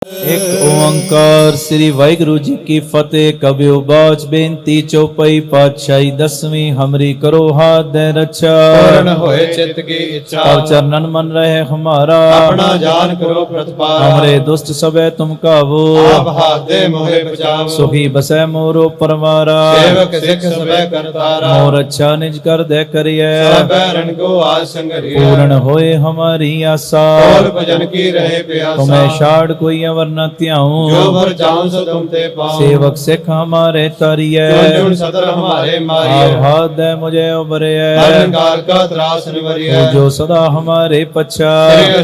एक ओंकार श्री वाहिगुरु जी की फतेह। कबियो बाच बेनती चौपाई पातशाही दसवीं हमरी करो हाथ दे रक्षा। पूर्ण होए चित्त की इच्छा तब चरणन मन रहे हमारा। अपना जान करो प्रतिपारा। हमरे दुष्ट सबे तुम काबू। आप हाथ दे मोहे बचाओ। सुखी बसै मोरो परवारा। सेवक सिख सबे करतारा। मोर अच्छा निज कर दे करिए। सब रण को आज संगरिया। पूर्ण होए हमारी आशा। और भजन की रहे प्यासा। तुम्हें शाड़ कोई अवर न त्याऊं। जो भर जाऊं सो तुम ते पाऊं। सेवक सिख हमारे तारिये। चुन चुन सतर हमारे मारिये। हाथ दे मुझे उबरे। अहंकार का त्रास निवरिये। जो सदा हमारे पच्छा।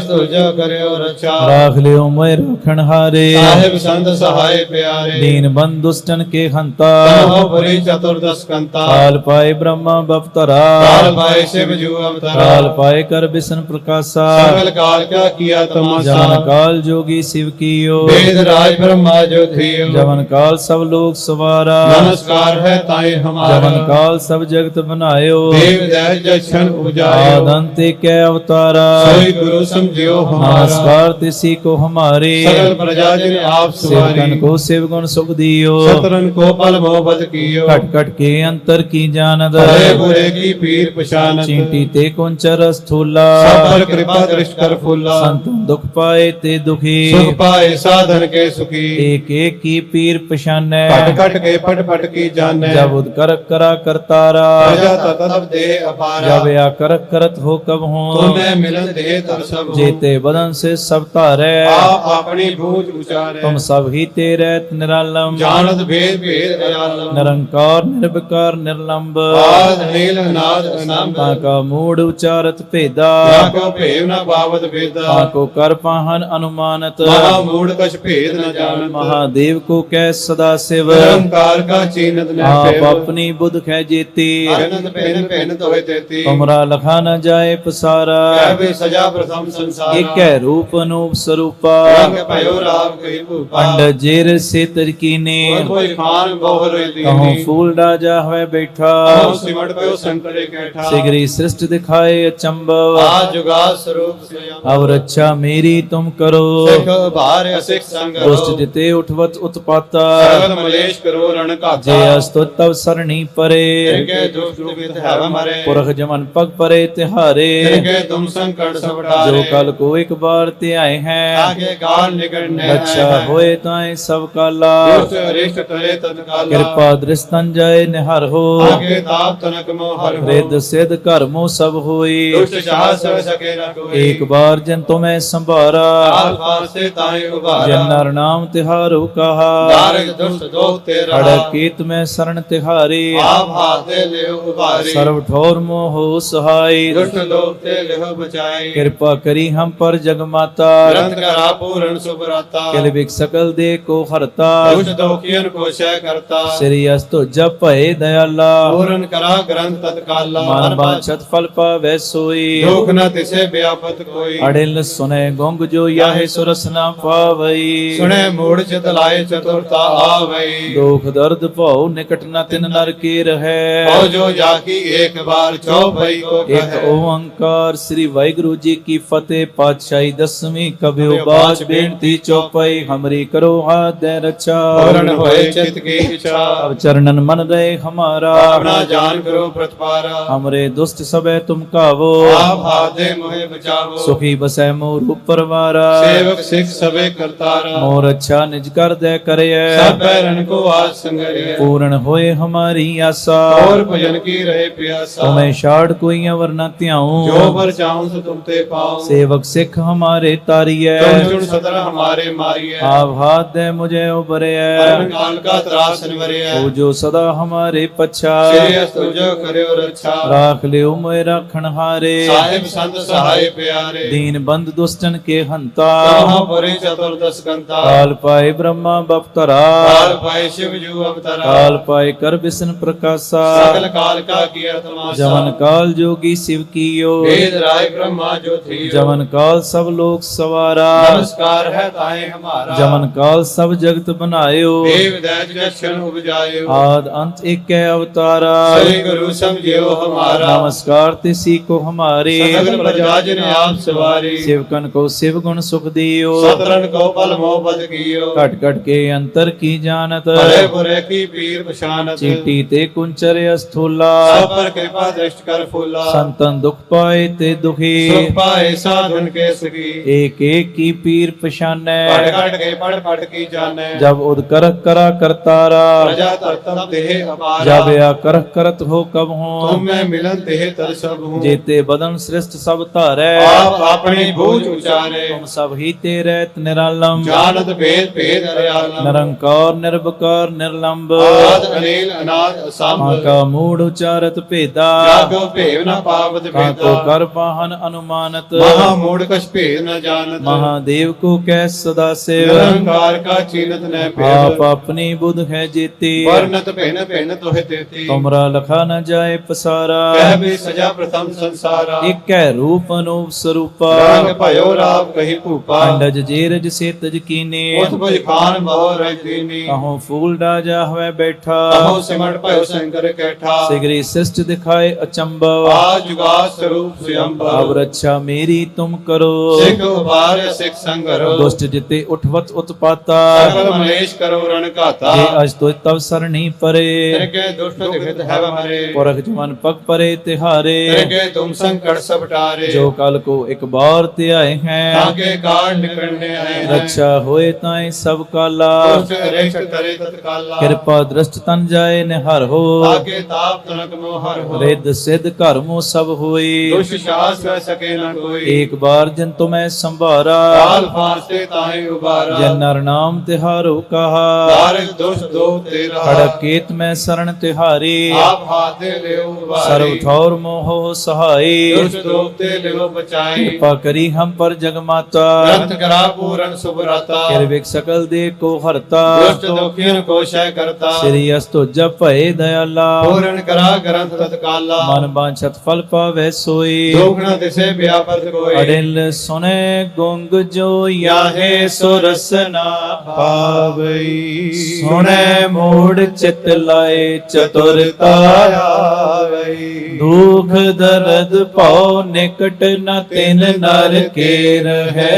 तुझो करे और रक्षा। राख लियो मोय रखण हारे। साहिब संत सहाय प्यारे। दीन बंद दुष्टन के हंता। तहो परि चतुर्दश कंता। काल पाए ब्रह्मा बपतरा। काल पाए शिव जू अवतारा। काल पाए कर बिसन प्रकाशा। सकल काल का किया तमाशा। जवन काल जोगी शिव कीयो। वेद राज ब्रह्मा जो थियो। जवन काल सब लोग सवारा। नमस्कार है ताई हमारा। जवन काल सब जगत बनायो। देव दय जक्षण उपजायो। आदंत के अवतारा। सोई गुरु समझियो हमारा। नमस्कार तिसी को हमारे। सकल प्रजा जिन आप सेवकन सवारी। को शिव गुण सुख दियो। शत्रन को पल मोहबत कियो। कट कट के अंतर की जानद। भले बुरे की पीर पशानत। चींटी ते कुंचर स्थूला। सब पर कृपा दृष्ट कर फूला। संतन दुख पाए ते दुखी। सुख पाए साधन के सुखी। एक एक की पीर पशाने। कट कट के पट पट की जाने। जब उदकर करा करतारा। प्रजा तब देह अपारा। जब या कर करत हो कब हो। तुम्हें मिलन दे तब सब हो। जेते बदन से सब तारे। आप अपनी बूझ उचारे। तुम सब ही तेरे निरालम। जानत भेद भेद दयालम। निरंकार निर्विकार निर्लंब। आद नील नाद अनंत। ताका मूड उचारत भेदा। को भेव न पावत भेदा। ताको कर पाहन अनुमानत। महामूढ़ कछ भेद न जानत। महादेव को कै सदा शिव। निरंकार का चीनत न आप पेव। अपनी बुध खे जीती। अनंत पेन पेन तोय तेती। तुमरा लखा न जाए पसारा। कहवे सजा प्रथम संसार। एक रूप अनूप स्वरूपा। रंग भयो राव कही भूपा। अंड जेर से तरकीने। कोई खान बहुर कहूँ फूल राजा है बैठा। सिमट पयो संकटे कैठा। सिगरी सृष्ट दिखाए अचंबव। आज जुगा स्वरूप स्वयं। अब रक्षा मेरी तुम करो। सिख भार असिख संग। दुष्ट जिते उठवत उत्पाता। सगल मलेश करो रण का। जे अस्तु तब सरणी परे। तिनके दुष्ट दुखित है मरे। पुरख जमन पग परे तिहारे। तिनके तुम संकट सब टारे। जो कल को एक बार ते आए हैं। आगे काल निकटने रक्षा होए ताए सब काला। दुष्ट अरिष्ट करे तत्काला। कृपा दृष्टन जय निहर हो। आगे ताप तनक मोह हर हो। रिद सिद्ध कर्मो सब होई। दुष्ट चाह सह सके न कोई। एक बार जन तुम्हें संभारा। काल पास से ताई उबारा। जन नर नाम तिहारो कहा। दारक दुष्ट दोख तेरा। अड़क कीत में शरण तिहारी। आप हाथे ले उबारी। सर्व ठोर मोह सहाय। दुष्ट लोग ते लेहो बचाई। कृपा करी हम पर जगमाता। ग्रंथ करा पूर्ण सुभराता। किल बिक सकल दे को हरता। दुष्ट दोखियन को क्षय करता। श्री अस्तु जप भय दयाला। पूर्ण करा ग्रंथ तत्काला। मन बांछत फल पावे सोई। दुख न तिसे व्यापत कोई। अड़िल सुने गोंग जो याहे सुरस न पावई। सुने मूढ़ चित लाए चतुरता आवई। दुख दर्द पाओ निकट न तिन नर के रहे। और जो जाकी एक बार चौपाई को एक कहे। ओंकार श्री वाहिगुरु जी की फतेह। पातशाही दसवीं कबियो बाच बेनती चौपाई हमरी करो हाथ दे रक्षा। पूर्ण होए चित्त की इच्छा। अब चरणन मन रहे हमारा। अपना जान करो प्रतिपारा। हमरे दुष्ट सबे तुम कावो। आप हाथ दे मोहे बचावो। सुखी बसै मोर परवारा। सेवक सिख सबे करतारा। मोर अच्छा निज कर दे करिए। सब बैरन को आज संगरिए। पूर्ण होए हमारी आशा। और भजन की रहे प्यासा। तुम्हें शाड़ कोई अवर न त्याऊं। जो पर चाहूं सो तुम ते पाऊं। सेवक सिख हमारे तारिये। चुन चुन सतर हमारे मारिये। आप हाथ दे मुझे उबरे। मरण काल का त्रास निवरिये। तू जो सदा हमारे पच्छा। श्रेयस तुझो करे और अच्छा। राख लियो मोय रखण हारे। साहिब संत सहाय प्यारे। दीन बंद दुष्टन के हंता। तहाँ परे चतुर्दश कंता। काल पाए ब्रह्मा बपतरा। काल पाए शिव जू अवतारा। काल पाए कर बिसन प्रकाशा। सकल काल का किया तमाशा। जवन काल जोगी शिव कीयो। वेद राय ब्रह्मा जो थियो। जवन काल सब लोग सवारा। नमस्कार है ताए हमारा। जवन काल सब जगत बनायो। देव दैज क्षण उपजायो। आद अंत एक अवतारा। सही गुरु समझियो हमारा। नमस्कार तिसी को हमारे। सकल प्रजा जिन आप सवारी। सेवकन को शिव गुण सुख दियो। सतरन को पल मोह बद कियो घट घट के अंतर की जानत भले बुरे की पीर पछानत चीटी ते कुंचर अस्थूला सब पर कृपा दृष्ट कर फूला संतन दुख पाए ते दुखी सुख पाए साधुन के सुखी एक एक की पीर पछानै पढ़ घट के पढ़ पढ़ की जाने जब उद कर करा करतारा प्रजा तरतम देह अपारा जब या कर करत हो कब हो तुम में मिलन देह तर सब हूँ जेते बदन श्रेष्ठ सब धारै आप अपनी बूझ उचारे तुम सब ही ते रहत निरालम जानत भेद भेद दयालम निरंकार निर्विकार निर्लंब आद अनिल अनाद असंभ का मूढ़ उचारत भेदा जागो भेव न पावत को भेदा कर पाहन अनुमानत महा मूढ़ कछ भेद न जानत महादेव को कै सदा सेव निरंकार का चीनत न आप भेद अपनी बुध है जीती वर्णत भिन्न भिन्न तोहे देती तुमरा लखा न जाए पसारा कह भी सजा प्रथम संसारा एक रूप अनूप स्वरूपा रंग भयो राव कही भूपा अंडज जेरज से तज कीने उठ बुझ खान बहो रजदीनी कहो फूल डाजा हुए बैठा कहो सिमट भयो शंकर कैठा सिगरी सृष्ट दिखाए अचंबव आज जुगा स्वरूप स्वयंभव अब रक्षा मेरी तुम करो सिख उबार सिख संगरो दुष्ट जिते उठवत उत्पाता सकल मलेश करो रण घाता जे अज तो तव सरणी परे तिनके दुष्ट दिखत है मरे पुरख जमन पग परे तिहारे तिनके तुम संकट सब टारे जो काल को एक बार ते आए हैं ताके काट निकलने आए हैं रक्षा होए ताए सब काला दुष्ट अरेष्ट करे तत्काला कृपा दृष्ट तन जाए निहर हो ताके ताप तनक मोहर हो रिद सिद्ध कर्मो सब होई दुष्ट शास कर सके न कोई एक बार जिन तुम्हें संभारा काल फांसते ताहे उबारा जन नर नाम तिहारो कहा तारक दुष्ट दो तेरा खड़क केत में शरण तिहारी आप हाथे ले उबारी सर्व ठौर मोह सहाय दुष्ट दोपते ले बचाई कृपा करी हम पर जगमाता ग्रंथ करा पूरन सुभराता किरविक सकल दे को हरता दुष्ट दुखियन को क्षय करता श्री अस्तो जप भय दयाला पूरन करा ग्रंथ तत्काला मन बांछत फल पावे सोई दुख न दिसे व्यापत कोई अडिल सुने गुंग जो याहे सुरस ना पावई सुने मूढ़ चित लाए चतुरता आवई दुख दर्द पाओ निकट न तिन नर के रहे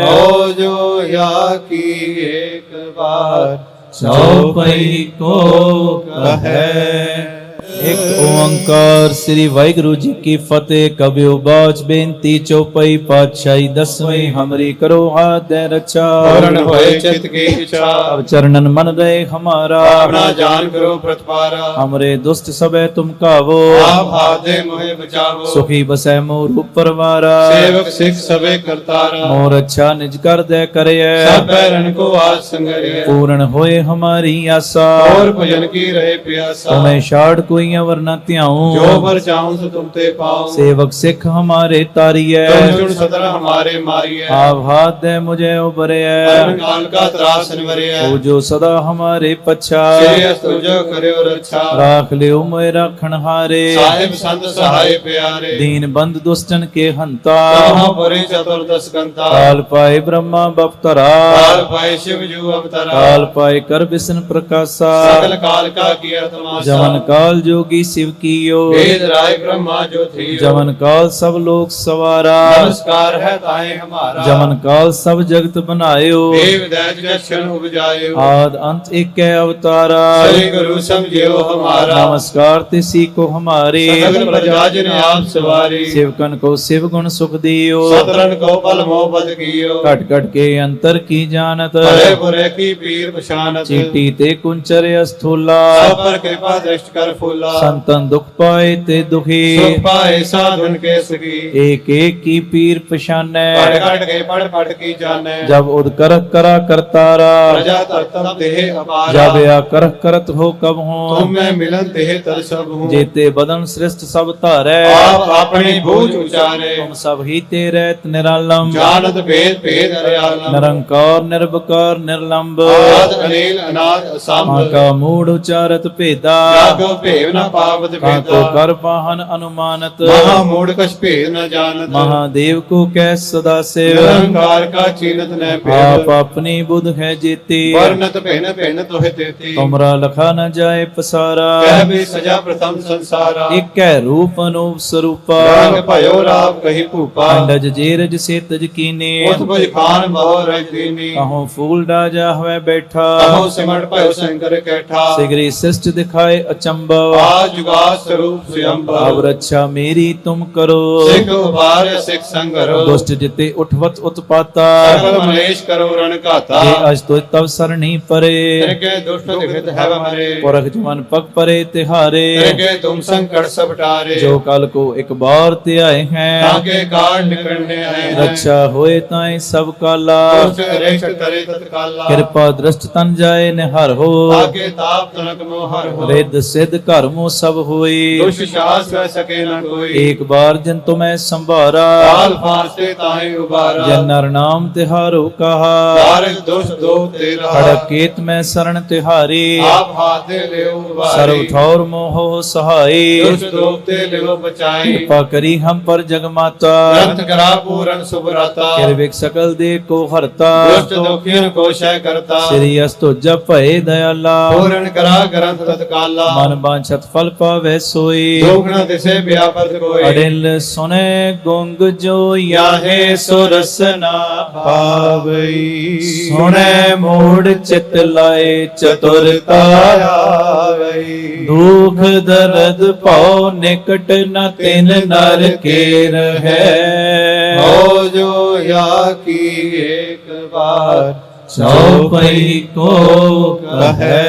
हो जो या की एक बार चौपई को कहे एक ओंकार श्री वाहिगुरु जी की फतेह। कबियो बाच बेनती चौपई पातशाही दसवीं हमरी करो हाथ दे रचा पूर्ण होए चित की इच्छा अब चरणन मन रहे हमारा अपना जान करो प्रतिपारा हमरे दुष्ट सबे तुम कावो आप हाथ दे मोहे बचावो सुखी बसै मोर ऊपर वारा सेवक सिख सबे करतारा मोर अच्छा निज कर दे करे सब बैरन को आज संगरे पूर्ण होए हमारी आशा और भजन की रहे प्यासा तुम्हें शाड़ कोई अवर न त्याऊं जो पर चाहूं सो तुम ते पाऊं सेवक सिख हमारे तारिय तुम जुड़ सतर हमारे मारिए आप हाथ दे मुझे उबरे मरण काल का त्रास निवरे ओ जो सदा हमारे पच्छा श्री अस्तु जो करे और अच्छा राख ले मोय राखण हारे साहिब संत सहाय प्यारे दीन बंद दुष्टन के हंता परे चतुर्दश गंता काल पाए ब्रह्मा बपतरा काल पाए शिव जू अवतरा काल पाए कर विष्णु प्रकाशा सकल काल का किया तमाशा जमन काल जोगी शिव कीयो वेद राय ब्रह्मा जो थी जमन काल सब लोग सवारा नमस्कार है ताए हमारा जमन काल सब जगत बनायो देव दैज क्षण उपजायो आद अंत एक के अवतारा श्री गुरु समझियो हमारा नमस्कार तिसी को हमारे सकल प्रजा जिन आप सवारी शिवकन को शिव गुण सुख दियो सतरन को पल मोह बद कियो कट कट के अंतर की जानत भले बुरे की पीर पछानत चीटी ते कुंचर अस्थूला सब पर कृपा दृष्ट कर फूला संतन दुख पाए ते दुखी सुख पाए साधुन के सुखी एक एक की पीर पछानै पढ़ घट के पढ़ पढ़ की जाने जब उद कर करा करतारा प्रजा तरतम देह अपारा जब या कर करत हो कब हो तुम में मिलन देह तर सब हूँ जेते बदन श्रेष्ठ सब धारै आप अपनी बूझ उचारे तुम सब ही ते रहत निरालम जानत भेद भेद दयालम निरंकार निर्विकार निर्लंब आद अनिल अनाद असंभ का मूढ़ उचारत भेदा जागो भेव न पावत काको भेदा कर पाहन अनुमानत महा मूढ़ कछ भेद न जानत महादेव को कै सदा सेव निरंकार का चीनत न आप भेद अपनी बुध है जीती वर्णत भिन्न भिन्न तोहि देती तुमरा लखा न जाए पसारा कह भी सजा प्रथम संसारा एक है रूप अनूप स्वरूपा रंग भयो राव कही भूपा अंडज जेरज से तज कीने उठ बुझ खान बहु रज दीनी कहो फूल राजा हुए बैठा कहो सिमट भयो शंकर कैठा सिगरी सृष्ट दिखाए अचंबव आज जुगा स्वरूप स्वयं अब रक्षा मेरी तुम करो सिख उबार सिख संगरो दुष्ट जिते उठवत उत्पाता सकल मलेश करो रण काता ये अज तो तब सरणी परे तिनके दुष्ट दिखत है मरे पुरख जमन पग परे तिहारे तिनके तुम संकट सब टारे जो कल को एक बार ते आए हैं ताके काल निकलने आए हैं रक्षा होए ताए सब काला दुष्ट अरेष्ट करे तत्काला कृपा दृष्ट तन जाए निहर हो ताके ताप तनक मोहर हो रिद सिद्ध कर्मो सब होई दुष्ट शास कह सके न कोई एक बार जन तुम्हें संभारा काल फांसे ताहे उबारा जन नर नाम तिहारो कहा तारक दुष्ट दो तेरा खड़केत में शरण तिहारी आप हाथे ले उबारे सर्व ठौर मोह सहाय दुष्ट दोते ले बचाए कृपा करी हम पर जगमाता ग्रंथ करा पूरन सुभराता किरविक सकल दे को हरता दुष्ट दुखियन को क्षय करता श्री अस्तु जप भय दयाला पूरन करा ग्रंथ तत्काला मन बांछत फल पावे सोई दुखन दिसे व्यापत कोई अडिल सुने गुंग जो याहे सुरसना पावई सुने मूड चित लाए चतुरता आवई दुख दर्द पाओ निकट न तिन नर केर है हो जो या की एक बार चौपई को कहे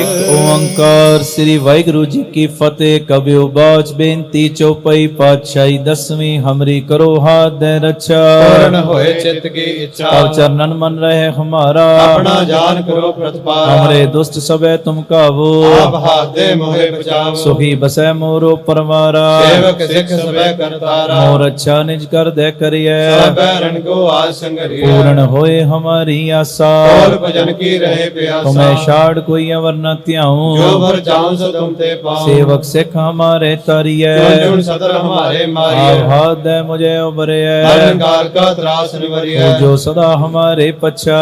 एक ओंकार श्री वाहिगुरु जी की फतेह। कबियो बाच बेनती चौपई पातशाही दसवीं हमरी करो हाथ दे रक्षा। पूर्ण होए चित्त की इच्छा तब चरणन मन रहे हमारा अपना जान करो प्रतिपारा हमरे दुष्ट सबे तुम कावो आप हाथ दे मोहे बचाओ सुखी बसै मोरो परवारा सेवक सिख सबे करतारा मोर अच्छा निज कर दे करिए सब रण को आज संगरिया पूर्ण होए हमारी आशा और भजन की रहे प्यासा तुम्हें शाड़ कोई अवर न जो त्याऊं भर जाऊं सो तुम ते पाऊं सेवक सिख हमारे तरिए जुन सदर हमारे मारिए हाथ दे मुझे उबरे निरंकार का त्रास निवरिए जो सदा हमारे पच्छा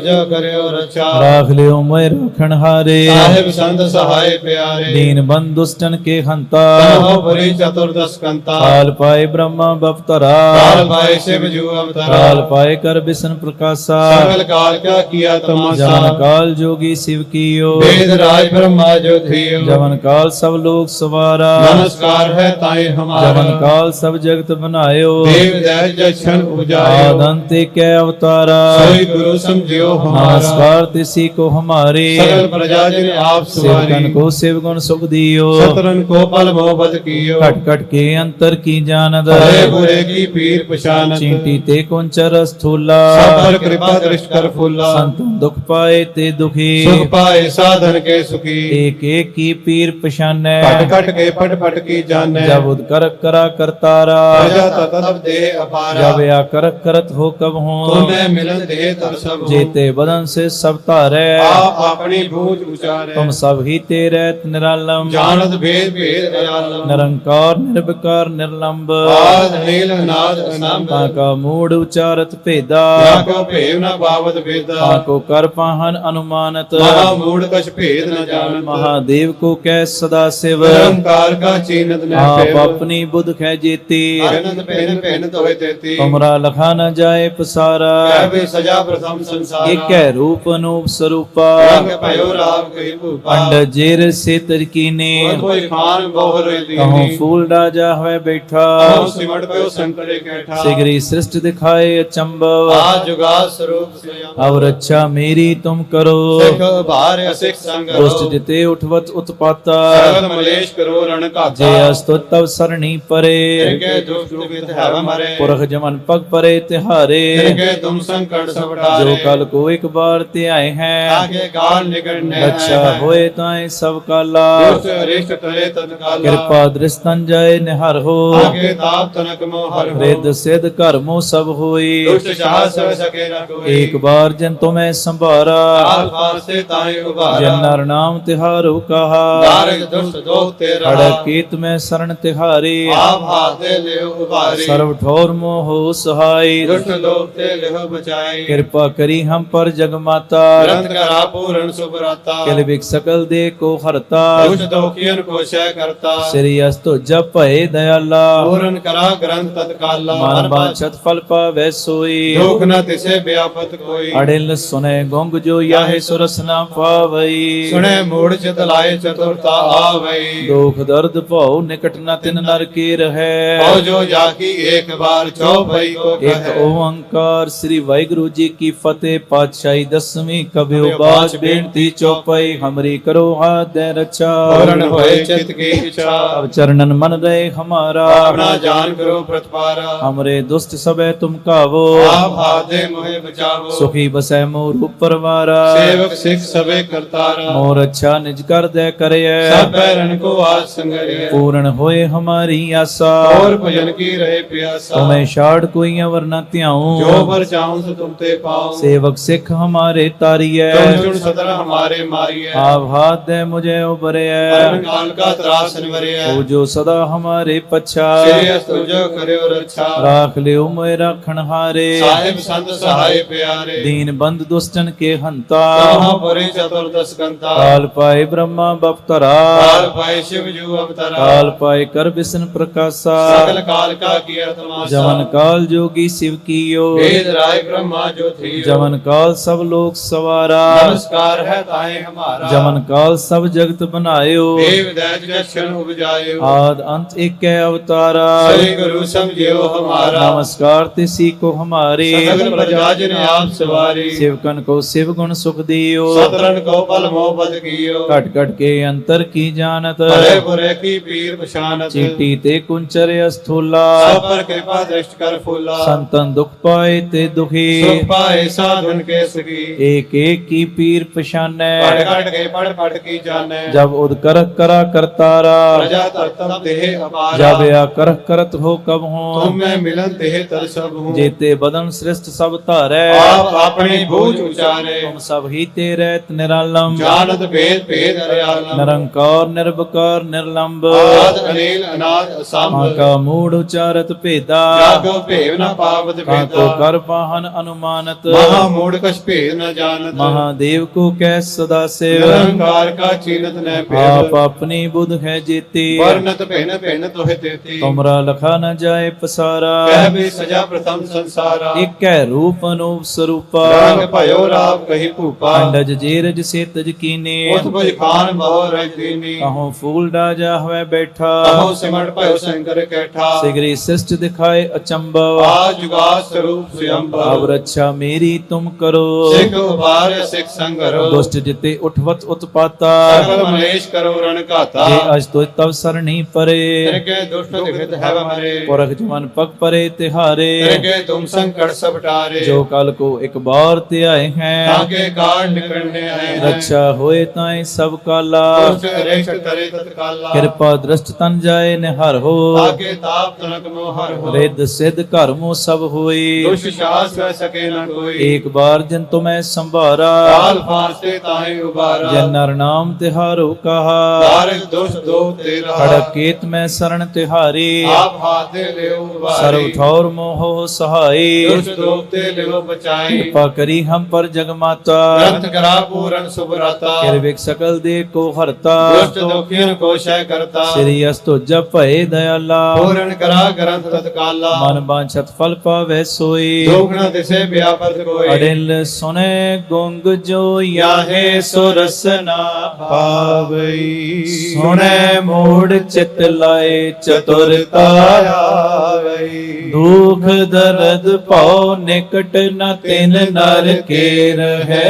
जो करे और रक्षा राख लियो मोर रखन हारे साहिब संत सहाय प्यारे दीन बंद दुष्टन के हंता हो परी चतुर्दश कंता काल पाए ब्रह्मा बपतरा काल भाई शिव जू अवतारा काल पाए कर विष्णु प्रकाशा सकल काल क्या किया तमाशा जवन काल जोगी शिव कियो वेद राज ब्रह्मा जो थियो जवन काल सब लोग सवारा नमस्कार है ताई हमारा जवन काल सब जगत बनायो देव दैज जक्षण उजायो आदंते के अवतारा सोई गुरु समझियो हमारा नमस्कार तिसी को हमारे सकल प्रजा जिन आप शिवगण सुवारी को शिव गुण सुख दियो शत्रन को पल मोहबत कियो कट कट के अंतर की जानद भले बुरे की पीर पशानत चींटी ते कुंचर स्थूला सब पर कृपा दृष्ट कर फूला संतन दुख पाए ते दुखी सुख पाए साधन के सुखी एक एक की पीर पशाने कट कट के पट पट की जाने जब उदकर करा करतारा प्रजा तब दे अपारा जब या कर करत हो कब हो तुम्हें मिलन दे तब सब हो। जेते बदन से सब तारे आप अपनी बूझ उचारे तुम सब ही तेरे निरालम जानत भेद भेद दयालम निरंकार निर्विकार निर्लंब आद नील नाद अनंत ताका मूड उचारत भेदा को भेव न पावत भेदा ताको कर पाहन अनुमानत महा मूढ़ कछ भेद न जानत महादेव को कै सदा शिव निरंकार का चीनत न आप पेव अपनी बुध खे जीती आनंद पेन पेन तोय देती तुमरा लखा न जाए पसारा कह भी सजा प्रथम संसार एक है रूप अनूप स्वरूपा रंग भयो राव कही भूपा अंड जेर से तरकीने कोई खान बहुर कहूँ दीनी फूल राजा है बैठा कहूँ सिमट भयो संकटे कैठा सिगरी सृष्ट दिखाए अचंबव आज जुगा स्वरूप स्वयं अब रक्षा मेरी तुम करो सिख भार असिख संग दुष्ट जिते उठवत उत्पाता सकल मलेश करो रण का जे अस्तु तब सरणी परे तिनके दुष्ट दुखित है मरे पुरख जमन पग परे तिहारे तिनके तुम संकट सब टारे जो कल को एक बार ते आए हैं आगे काल निकटने रक्षा होए ताए सब काला दुष्ट अरिष्ट करे तत्काल कृपा दृष्टन जाए निहर हो आगे ताप तनक मोहर हो रिद सिद्ध कर्मो सब होई दुष्ट चाह सह सके न कोई एक बार जन तुम्हें संभारा काल फांसे ताई उबारा उबारा जन नर नाम तिहारो कहा दारिक दुष्ट दोख ते रहा खड़केत में शरण तिहारी आप हाथे ले उबारी सर्व ठोर मोह सहाय दुष्ट दोख ते लेहो बचाई कृपा करी हम पर जगमाता ग्रंथ करा पूर्ण सुभराता किल बिक सकल दे को हरता दुष्ट दोखियन को क्षय करता श्री अस्तो जप भय दयाला पूर्ण करा ग्रंथ तत्काला मन बांछत फल पावै सोई दुख न तिसे व्यापत कोई अड़िल सुने गोंग जो याहे सुरस न पावई सुने मूढ़ चित लाए चतुरता आवई दुख दर्द भौ निकट न तिन नर के रहे और जो जाकी एक बार चौपाई को एक कहे ओंकार श्री वाहिगुरु जी की फतेह पातशाही दसवीं कबियो बाज बेनती चौपाई हमरी करो हाथ दे रक्षा पूर्ण होए चित की इच्छा अब चरणन मन रहे हमारा अपना जान करो प्रतिपारा हमरे दुष्ट सबे तुम कावो आप हाथे मोहे बचावो सुखी बसै मोर ऊपर वारा सेवक सिख सबे करतारा मोर अच्छा निज कर दे करे सब पैरन को आज संगरिय पूर्ण होए हमारी आशा और भजन की रहे प्यासा तुम्हें शाड़ कोई अवर न त्याऊं जो पर चाहूं सो तुम ते पाऊं सेवक सिख हमारे तारिय तुम चुन सतर हमारे मारिय आप हाथ दे मुझे उबरे मरण काल का त्रास निवरिय तू जो सदा हमारे पच्छा श्री अस्तु जो करे और अच्छा राख ले मोए राखण हारे साहिब संत सहाय प्यारे दीन बंद दुष्टन के हंता महापुरी चतुर्दश कंता काल पाए ब्रह्मा बपतरा काल पाए शिव जू अवतारा काल पाए कर विष्णु प्रकाशा सकल काल का किया तमाशा जवन काल जोगी शिव कीयो वेद राय ब्रह्मा जो थी जवन काल सब लोक सवारा नमस्कार है ताए हमारा जवन काल सब जगत बनायो देव दैज क्षण उपजायो आद अंत एक अवतारा श्री गुरु समझियो हमारा नमस्कार तिसी को हमारे सकल प्रजा जिन आप सवारी शिवकन को शिव गुण सुख दियो सतरन को पल मोह पद कियो कट कट के अंतर की जानत भले बुरे की पीर पशानत चीटी ते कुंचर स्थूला सब पर कृपा दृष्ट कर फूला संतन दुख पाए ते दुखी सुख पाए साधन के सकी एक एक की पीर पशाने पढ़ कट के पढ़ की जाने जब उदकर करा करतारा प्रजा तरतम देह अपारा जब या कर करत हो कब हो तुम में मिलन देह तर सब हूँ जेते बदन श्रेष्ठ सब तारे आप अपनी बूझ उचारे तुम सब ही तेरे निरालम जानत भेद भेद अरयालम निरंकार निर्विकार निर्लंब आद अनिल अनाद असंभ का मूढ़ उचारत भेदा जागो भेव न पावत को भेदा कर पाहन अनुमानत महा मूढ़ कछ भेद न जानत महादेव को कै सदा सेव निरंकार का चीनत न आप भेद अपनी बुध है जीती वर्णत भेन भेन तोहे देती तुमरा लखा न जाए पसारा कह भी सजा प्रथम संसारा एक रूप अनूप स्वरूपा रंग भयो राव कही भूपा अंडज जेरज से तज कीने उत्पज खान बहु रजदीनी कहो फूल डाजा हुए बैठा अहो सिमट भयो शंकर कैठा सिगरी शिष्ट दिखाए अचंबव आज जुगा स्वरूप स्वयं अब रक्षा मेरी तुम करो सिख उबार सिख संगरो दुष्ट जिते उठवत उत्पाता सकल मलेश करो रण काता जे अज तो तब सरणी परे तेरे के दुष्ट दिखत है हमारे पुरख जमन पग परे तिहारे तेरे के तुम संकट सब टारे जो कल को एक बार ते आए हैं ताके काट निकलने आए हैं रक्षा होए ताए सब काला दुष्ट अरेष्ट करे तत्काला कृपा दृष्ट तन जाए निहर हो ताके ताप तनक मोहर हो रिद सिद्ध कर्मो सब होई दुष्ट शास कर सके न कोई एक बार जन तुम्हें संभारा काल फांसते ताहे उबारा जन नर नाम तिहारो कहा तारक दुष्ट दो तेरा खड़केत में शरण तिहारी आप हाथे ले उबारी सर्व ठौर मोह सहाय दुष्ट दोते ले बचाई कृपा करी हम पर जगमाता ग्रंथ करा पूर्ण सुभराता किरविक सकल दे को हरता दुष्ट दुखियन को क्षय करता श्री अस्तो जप भय दयाला पूर्ण करा ग्रंथ तत्काला मन बांछत फल पावे सोई दुख न तिसे व्यापत कोई अडिल सुने गुंग जो याहे सुरस ना पावई सुने मूढ़ चित लाए चतुरता आवई दुख दर्द पाओ निकट न तिन नर के रहे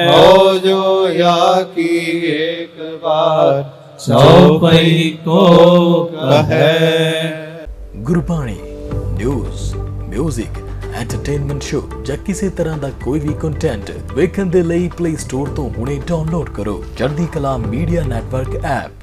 हो जो या की एक बार चौपई को कहे। Gurbani news music entertainment show ਜਾਂ ਕਿਸੇ ਤਰ੍ਹਾਂ ਦਾ ਕੋਈ ਵੀ ਕੰਟੈਂਟ ਵੇਖਣ ਦੇ ਲਈ ਪਲੇ ਸਟੋਰ ਤੋਂ ਹੁਣੇ ਡਾਊਨਲੋਡ ਕਰੋ ਚੜ੍ਹਦੀ ਕਲਾ ਮੀਡੀਆ ਨੈਟਵਰਕ ਐਪ।